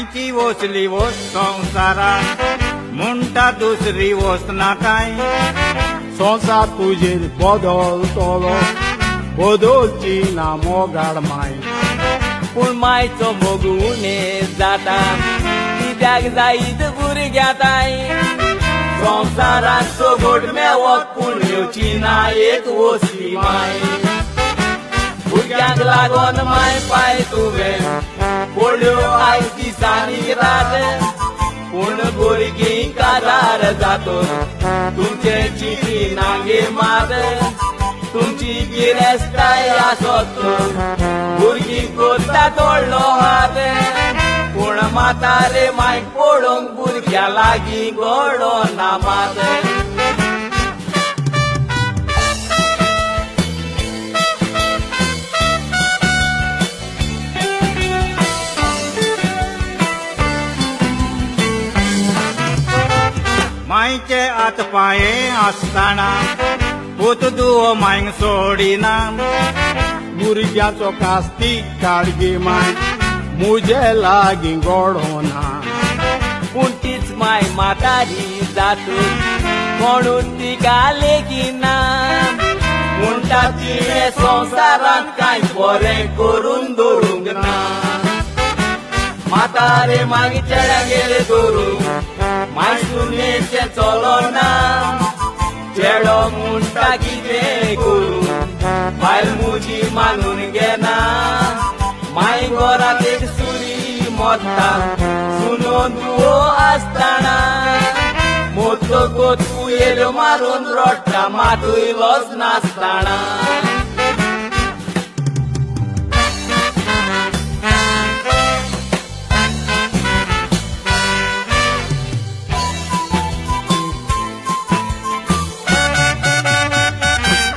मायची वसली वस संवसारात म्हणटा दुसरी वचना काय संसार तुजेर बदलतलो बदलची ना मोगाड माय पूण मायचो मोगुणे जाता कित्याक जायत भुरग्याताय संवसारात सोगोट मेवप पूण येवची ना एक वसली माय भुरग्यांक लागोन माय पाय तुवें पडल्यो आयज दिसांनी रात पूण भुरगीं काजार जातो तुमचे चिठी नांगे मात तुमची गिरेस्ताय आसत भुरगीं करता तोडलो हात पूण म्हातारे माय पडोवंक भुरग्या लागीं घोडो ना मात मायचे आत पाये आसताना पूत दुवो मांग सोडिना भुरग्याचो कास्तीक काळगी माय मुजे लागीं घोडोना पूण तीच माय म्हातारी जातून म्हणून तिका लेगिना म्हणटा तिणे संवसारांत कांय बरें करून दवरूंक ना म्हातारे मागीर चेड्यागेर दवरूंक माय सुनेचें चलोना चेडो म्हणटा कितें करूं बायल मुजी मानून घेना माय घरांत एक सुरी मोडटा सुनो दुवो आसताना मोतोगोत कुयेल्यो मारून रडटा मातूय लज नासताना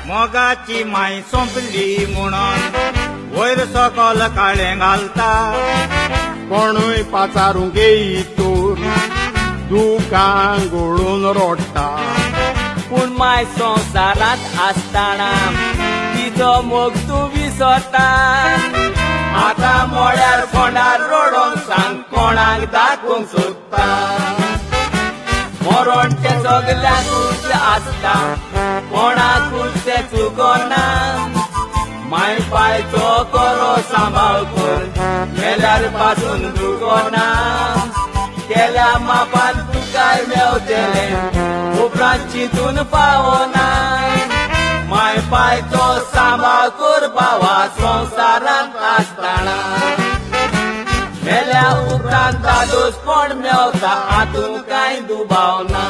मोगाची माय सोंपली म्हणून वयर सकल काळें घालता कोणूय पाचारूंक येयतूर दुकान घोळून रडटा पूण माय संवसारांत आसताना तिचो मोग तूं विसरता आतां मोड्यार फोंडार रडोंक सांग कोणाक दाखोवंक सोदता मरण तें सगल्यांकूच आसता कोणाकूच तें चुकोना माय पायचो करो सांबाळ कर मेल्यार पासून दुखोना केल्या मापान तुकाय मेवतलें उपरांत चिंतून पावना माय पायचो सांबाळ कर बावा संवसारांत आसताना मेल्या उपरांत दादोस कोण मेवता हातूंत कांय दुबाव ना